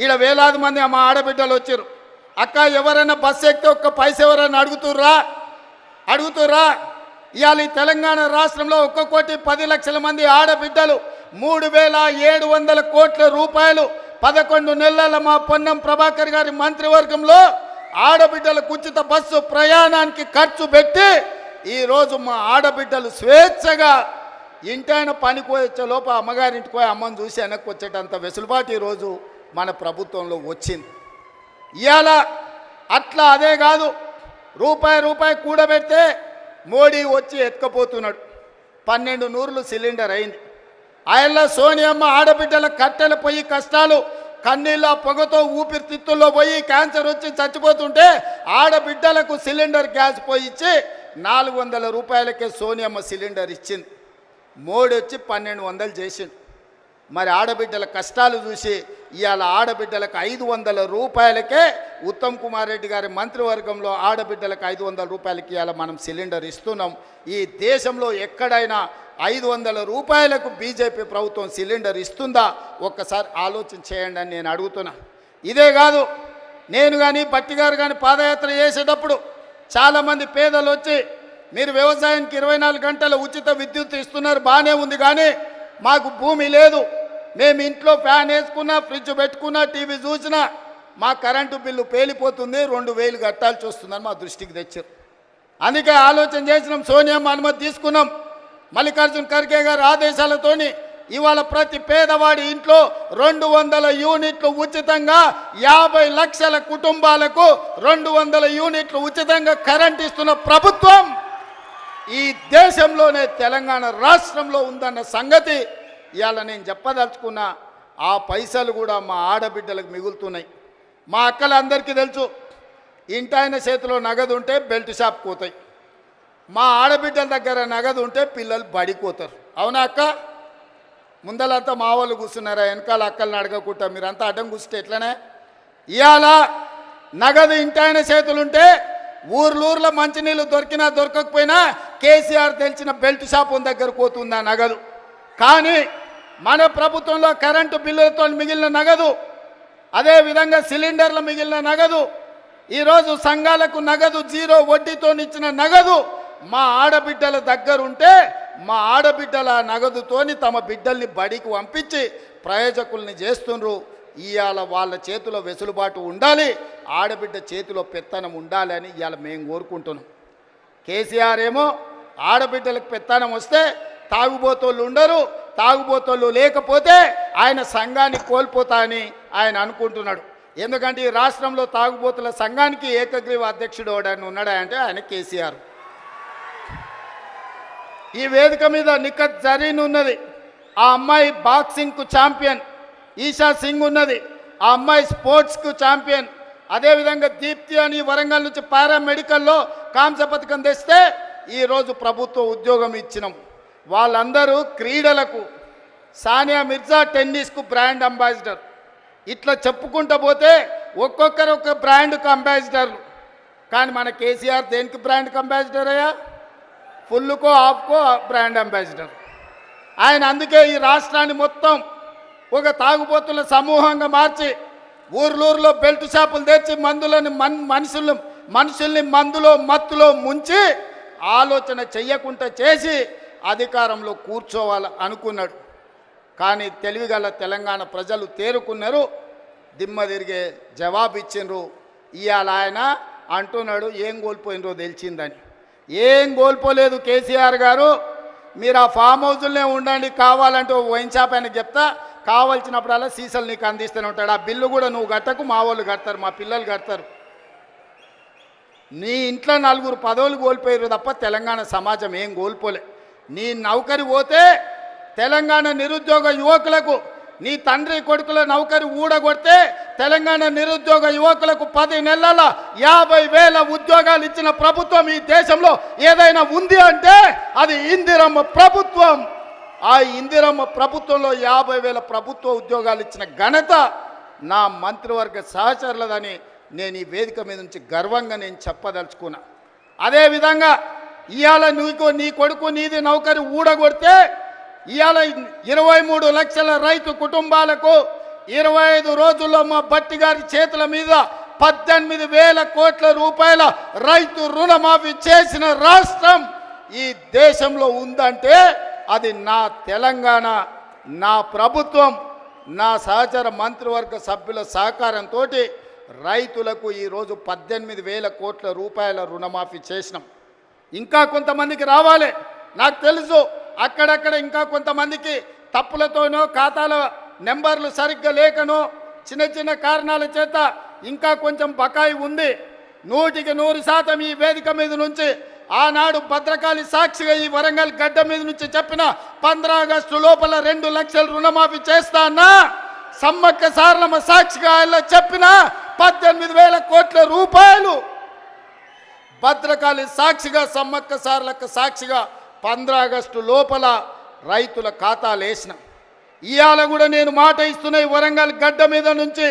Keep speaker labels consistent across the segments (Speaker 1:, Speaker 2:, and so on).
Speaker 1: ఈడ వేలాది మంది మా ఆడబిడ్డలు వచ్చారు. అక్క ఎవరైనా బస్సు ఎక్కితే ఒక్క పైస ఎవరైనా అడుగుతుర్రా? ఇవాళ ఈ తెలంగాణ రాష్ట్రంలో 1,10,00,000 మంది ఆడబిడ్డలు 3,700 కోట్ల రూపాయలు 11 నెలల మా పొన్నం ప్రభాకర్ గారి మంత్రివర్గంలో ఆడబిడ్డలకు ఉచిత బస్సు ప్రయాణానికి ఖర్చు పెట్టి ఈరోజు మా ఆడబిడ్డలు స్వేచ్ఛగా ఇంటైన పనికి వచ్చే లోప అమ్మగారింటికి పోయి అమ్మని చూసి వెనక్కి వచ్చేటంత వెసులుబాటు ఈరోజు మన ప్రభుత్వంలో వచ్చింది. ఇవాళ అట్లా అదే కాదు, రూపాయి కూడబెడితే మోడీ వచ్చి ఎత్తుకపోతున్నాడు. 12 నూరులు సిలిండర్ అయింది. ఆయనలో సోనియమ్మ ఆడబిడ్డల కట్టెల పొయ్యి కష్టాలు కన్నీళ్ళ పొగతో ఊపిరితిత్తుల్లో పోయి క్యాన్సర్ వచ్చి చచ్చిపోతుంటే ఆడబిడ్డలకు సిలిండర్ గ్యాస్ పోయి ఇచ్చి 400 రూపాయలకే సోనియమ్మ సిలిండర్ ఇచ్చింది. మోడీ వచ్చి 1200 చేసిండు. మరి ఆడబిడ్డల కష్టాలు చూసి ఇవాళ ఆడబిడ్డలకు 500 రూపాయలకే ఉత్తమ్ కుమార్ రెడ్డి గారి మంత్రివర్గంలో ఆడబిడ్డలకు 500 రూపాయలకి ఇవాళ మనం సిలిండర్ ఇస్తున్నాం. ఈ దేశంలో ఎక్కడైనా 500 రూపాయలకు బీజేపీ ప్రభుత్వం సిలిండర్ ఇస్తుందా? ఒక్కసారి ఆలోచన చేయండి అని నేను అడుగుతున్నా. ఇదే కాదు, నేను కానీ బట్టి గారు కానీ పాదయాత్ర చేసేటప్పుడు చాలామంది పేదలు వచ్చి మీరు వ్యవసాయానికి 24 గంటల ఉచిత విద్యుత్ ఇస్తున్నారు, బాగానే ఉంది, కానీ మాకు భూమి లేదు, మేము ఇంట్లో ఫ్యాన్ వేసుకున్నా ఫ్రిడ్జ్ పెట్టుకున్నా టీవీ చూసినా మా కరెంటు బిల్లు పేలిపోతుంది, 2000 కట్టాల్సి వస్తుందని మా దృష్టికి తెచ్చారు. అందుకే ఆలోచన చేసినాం, సోనియమ్మ అనుమతి తీసుకున్నాం. మల్లికార్జున ఖర్గే గారి ఆదేశాలతోని ఇవాళ ప్రతి పేదవాడి ఇంట్లో 200 యూనిట్లు ఉచితంగా 50 లక్షల కుటుంబాలకు 200 యూనిట్లు ఉచితంగా కరెంట్ ఇస్తున్న ప్రభుత్వం ఈ దేశంలోనే తెలంగాణ రాష్ట్రంలో ఉందన్న సంగతి ఇవాళ నేను చెప్పదలుచుకున్న. ఆ పైసలు కూడా మా ఆడబిడ్డలకు మిగులుతున్నాయి. మా అక్కలందరికీ తెలుసు, ఇంటాయన చేతిలో నగదు ఉంటే బెల్ట్ షాప్ పోతాయి, మా ఆడబిడ్డల దగ్గర నగదు ఉంటే పిల్లలు బడిపోతారు. అవునా అక్క? ముందలంతా మా వాళ్ళు కూర్చున్నారా, వెనకాల అక్కల్ని అడగకుండా మీరంతా అడ్డం కూర్చుంటే ఎట్లనే? ఇవాళ నగదు ఇంటాయన చేతులుంటే ఊర్లో మంచినీళ్ళు దొరికినా దొరకకపోయినా కేసీఆర్ తెలిసిన బెల్ట్ షాప్ దగ్గర పోతుందా నగదు. కానీ మన ప్రభుత్వంలో కరెంటు బిల్లులతో మిగిలిన నగదు, అదేవిధంగా సిలిండర్ల మిగిలిన నగదు, ఈరోజు సంఘాలకు నగదు 0 వడ్డీతో ఇచ్చిన నగదు మా ఆడబిడ్డల దగ్గర ఉంటే మా ఆడబిడ్డల నగదుతోని తమ బిడ్డల్ని బడికి పంపించి ప్రయోజకుల్ని చేస్తుండ్రు. ఇవాళ వాళ్ళ చేతిలో వెసులుబాటు ఉండాలి, ఆడబిడ్డ చేతిలో పెత్తనం ఉండాలి అని ఇవాళ మేము కోరుకుంటున్నాం. కేసీఆర్ ఏమో ఆడబిడ్డలకు పెత్తనం వస్తే తాగుబోతోళ్ళు ఉండరు, తాగుబోతోళ్ళు లేకపోతే ఆయన సంఘాన్ని కోల్పోతా అని ఆయన అనుకుంటున్నాడు. ఎందుకంటే ఈ రాష్ట్రంలో తాగుబోతుల సంఘానికి ఏకగ్రీవ అధ్యక్షుడు ఎవడని ఉన్నాడా అంటే ఆయన కేసీఆర్. ఈ వేదిక మీద నిఖత్ జరీన్ ఉన్నది, ఆ అమ్మాయి బాక్సింగ్కు ఛాంపియన్. ఈషా సింగ్ ఉన్నది, ఆ అమ్మాయి స్పోర్ట్స్కు ఛాంపియన్. అదేవిధంగా దీప్తి అని వరంగల్ నుంచి పారామెడికల్లో కాంస్య పథకం తెస్తే ఈరోజు ప్రభుత్వ ఉద్యోగం ఇచ్చినాం. వాళ్ళందరూ క్రీడలకు, సానియా మిర్జా టెన్నిస్కు బ్రాండ్ అంబాసిడర్. ఇట్లా చెప్పుకుంటూ పోతే ఒక్కొక్కరు ఒక్క బ్రాండ్కు అంబాసిడర్లు. కానీ మన కేసీఆర్ దేనికి బ్రాండ్కి అంబాసిడర్ అయ్యా? ఫుల్కో హాఫ్కో బ్రాండ్ అంబాసిడర్ ఆయన. అందుకే ఈ రాష్ట్రాన్ని మొత్తం ఒక తాగుబోతుల సమూహంగా మార్చి ఊర్లో బెల్ట్ షాపులు తెచ్చి మందులని మనుషుల్ని మందులో మత్తులో ముంచి ఆలోచన చెయ్యకుండా చేసి అధికారంలో కూర్చోవాలి అనుకున్నాడు. కానీ తెలివిగల తెలంగాణ ప్రజలు తేరుకున్నారు, దిమ్మ తిరిగే జవాబు ఇచ్చిండ్రు. ఇవాళ ఆయన అంటున్నాడు ఏం కోల్పోయినరో తెలిసిందని. ఏం కోల్పోలేదు కేసీఆర్ గారు, మీరు ఆ ఫామ్ హౌజుల్నే ఉండండి, కావాలంటే వైన్ షాప్ ఆయనకు చెప్తా, కావాల్సినప్పుడల్లా సీసాలు నీకు అందిస్తూనే ఉంటాడు. ఆ బిల్లు కూడా నువ్వు కట్టకు, మా వాళ్ళు కడతారు, మా పిల్లలు కడతారు. నీ ఇంట్లో 4 పదవులు కోల్పోయారు తప్ప తెలంగాణ సమాజం ఏం కోల్పోలే. నీ నౌకరి పోతే తెలంగాణ నిరుద్యోగ యువకులకు, నీ తండ్రి కొడుకుల నౌకరి ఊడగొడితే తెలంగాణ నిరుద్యోగ యువకులకు 10 నెలల 50,000 ఉద్యోగాలు ఇచ్చిన ప్రభుత్వం ఈ దేశంలో ఏదైనా ఉంది అంటే అది ఇందిరమ్మ ప్రభుత్వం. ఆ ఇందిరమ్మ ప్రభుత్వంలో 50,000 ప్రభుత్వ ఉద్యోగాలు ఇచ్చిన ఘనత నా మంత్రివర్గ సహచరులదని నేను ఈ వేదిక మీద నుంచి గర్వంగా నేను చెప్పదలుచుకున్నా. అదేవిధంగా ఇవాళ నీ కొడుకు నీది నౌకరి ఊడగొడితే ఇవాళ 23 లక్షల రైతు కుటుంబాలకు 25 రోజుల్లో మా బట్టి గారి చేతుల మీద 18,000 కోట్ల రూపాయల రైతు రుణమాఫీ చేసిన రాష్ట్రం ఈ దేశంలో ఉందంటే అది నా తెలంగాణ, నా ప్రభుత్వం, నా సహచర మంత్రివర్గ సభ్యుల సహకారంతో రైతులకు ఈరోజు 18,000 కోట్ల రూపాయల రుణమాఫీ చేసినాం. ఇంకా కొంతమందికి రావాలి, నాకు తెలుసు. అక్కడక్కడ ఇంకా కొంతమందికి తప్పులతోనో ఖాతాల నెంబర్లు సరిగ్గా లేకనో చిన్న చిన్న కారణాల చేత ఇంకా కొంచెం బకాయి ఉంది. 100% ఈ వేదిక మీద నుంచి ఆనాడు భద్రకాళి సాక్షిగా ఈ వరంగల్ గడ్డ మీద నుంచి చెప్పిన 15 ఆగస్టు లోపల 2 లక్షల రుణమాఫీ చేస్తా అన్నా, సమ్మక్క సారలమ్మ సాక్షిగా ఆయన చెప్పిన 18,000 కోట్ల రూపాయలు భద్రకాళి సాక్షిగా, సమ్మక్క సారలక్క సాక్షిగా 15 ఆగస్టు లోపల రైతుల ఖాతాలు వేసిన. ఇవాళ కూడా నేను మాట ఇస్తున్నా, ఈ వరంగల్ గడ్డ మీద నుంచి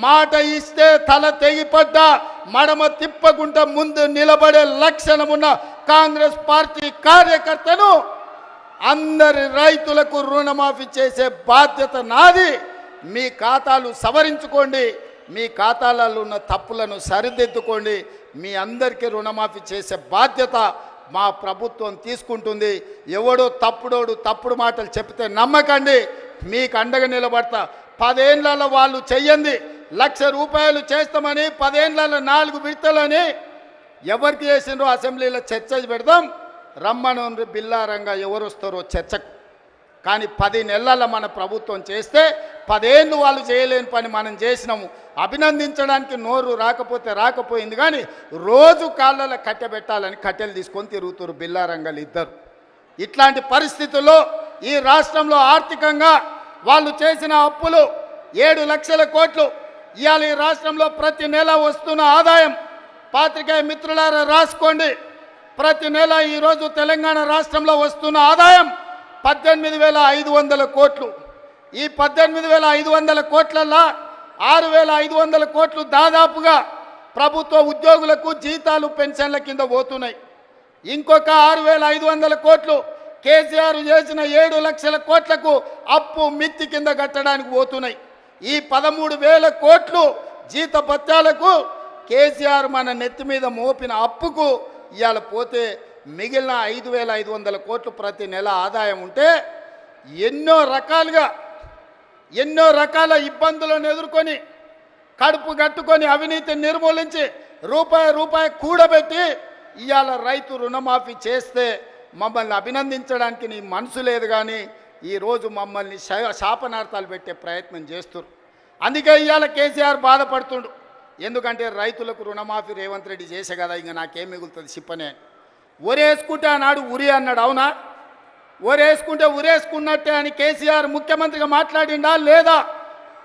Speaker 1: మాట ఇస్తే తల తెగిపడ్డా మడమ తిప్పకుండా ముందు నిలబడే లక్షణమున్న కాంగ్రెస్ పార్టీ కార్యకర్తను అందరి రైతులకు రుణమాఫీ చేసే బాధ్యత నాది. మీ ఖాతాలు సవరించుకోండి, మీ ఖాతాలలో ఉన్న తప్పులను సరిదిద్దుకోండి. మీ అందరికీ రుణమాఫీ చేసే బాధ్యత మా ప్రభుత్వం తీసుకుంటుంది. ఎవడో తప్పుడు మాటలు చెప్తే నమ్మకండి, మీకు అండగా నిలబడతా. 10 ఏళ్లలో వాళ్ళు చెయ్యండి, 1,00,000 రూపాయలు చేస్తామని 10 ఏళ్లలో 4 విడతలని ఎవరికి చేసిండ్రో అసెంబ్లీలో చర్చ పెడదాం. రమ్మను బిల్లారంగా ఎవరు వస్తారో చర్చకు. కానీ 10 నెలల మన ప్రభుత్వం చేస్తే 10 ఏళ్ళు వాళ్ళు చేయలేని పని మనం చేసినాము. అభినందించడానికి నోరు రాకపోయింది, కానీ రోజు కాళ్ళలో కట్టెబెట్టాలని కట్టెలు తీసుకొని తిరుగుతారు బిల్లారంగాలు ఇద్దరు. ఇట్లాంటి పరిస్థితుల్లో ఈ రాష్ట్రంలో ఆర్థికంగా వాళ్ళు చేసిన అప్పులు 7 లక్షల కోట్లు. ఇవాళ ఈ రాష్ట్రంలో ప్రతి నెల వస్తున్న ఆదాయం, పాత్రికేయ మిత్రులారా రాసుకోండి, ప్రతి నెల ఈరోజు తెలంగాణ రాష్ట్రంలో వస్తున్న ఆదాయం 18,500 కోట్లు. ఈ 18,500 కోట్లల్లో 6,500 కోట్లు దాదాపుగా ప్రభుత్వ ఉద్యోగులకు జీతాలు పెన్షన్ల కింద పోతున్నాయి. ఇంకొక 6,500 కోట్లు కేసీఆర్ చేసిన 7 లక్షల కోట్లకు అప్పు మిత్తి కింద కట్టడానికి పోతున్నాయి. ఈ 13,000 కోట్లు జీతభత్యాలకు కేసీఆర్ మన నెత్తి మీద మోపిన అప్పుకు ఇవాళ పోతే మిగిలిన 5,500 కోట్లు ప్రతి నెల ఆదాయం ఉంటే ఎన్నో రకాల ఇబ్బందులను ఎదుర్కొని కడుపు కట్టుకొని అవినీతి నిర్మూలించి రూపాయి కూడబెట్టి ఇవాళ రైతు రుణమాఫీ చేస్తే మమ్మల్ని అభినందించడానికి నీ మనసు లేదు, కానీ ఈరోజు మమ్మల్ని శాపనార్థాలు పెట్టే ప్రయత్నం చేస్తున్నారు. అందుకే ఇవాళ కేసీఆర్ బాధపడుతుండు. ఎందుకంటే రైతులకు రుణమాఫీ రేవంత్ రెడ్డి చేసే కదా, ఇంకా నాకేం మిగులుతుంది చెప్పనే. ఒరేసుకుంటే ఆనాడు ఉరి అన్నాడు, అవునా? ఒరేసుకుంటే ఉరేసుకున్నట్టే అని కేసీఆర్ ముఖ్యమంత్రిగా మాట్లాడిండా లేదా?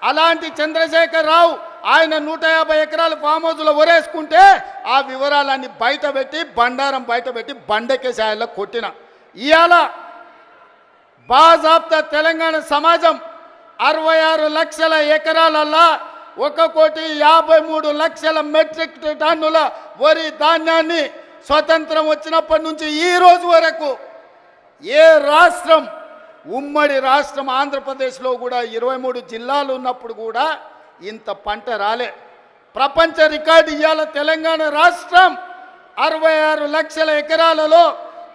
Speaker 1: అలాంటి చంద్రశేఖర్ రావు ఆయన 150 ఎకరాల ఫామ్ హౌస్లో ఒరేసుకుంటే ఆ వివరాలన్నీ బయటపెట్టి బండారం బయటపెట్టి బండకేసాయల్లో కొట్టిన. ఇవాళ బాజాబ్తా తెలంగాణ సమాజం 66 లక్షల ఎకరాలల్లా 1,53,00,000 మెట్రిక్ టన్నుల వరి ధాన్యాన్ని స్వతంత్రం వచ్చినప్పటి నుంచి ఈ రోజు వరకు ఏ రాష్ట్రం, ఉమ్మడి రాష్ట్రం ఆంధ్రప్రదేశ్లో కూడా 23 జిల్లాలు ఉన్నప్పుడు కూడా ఇంత పంట రాలే. ప్రపంచ రికార్డు ఇవాళ తెలంగాణ రాష్ట్రం 66 లక్షల ఎకరాలలో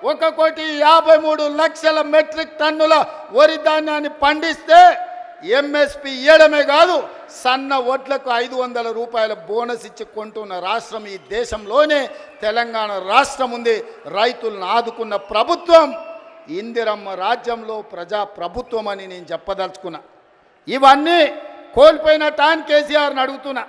Speaker 1: 1,53,00,000 మెట్రిక్ టన్నుల వరి ధాన్యాన్ని పండిస్తే ఎంఎస్పి ఇవ్వడమే కాదు, సన్న వడ్లకు 500 రూపాయల బోనస్ ఇచ్చి కొంటున్న రాష్ట్రం ఈ దేశంలోనే తెలంగాణ రాష్ట్రం ఉంది. రైతులను ఆదుకున్న ప్రభుత్వం ఇందిరమ్మ రాజ్యంలో ప్రజా ప్రభుత్వం అని నేను చెప్పదలుచుకున్నా. ఇవన్నీ కోల్పోయిన టాన్ కేసీఆర్ని అడుగుతున్నా.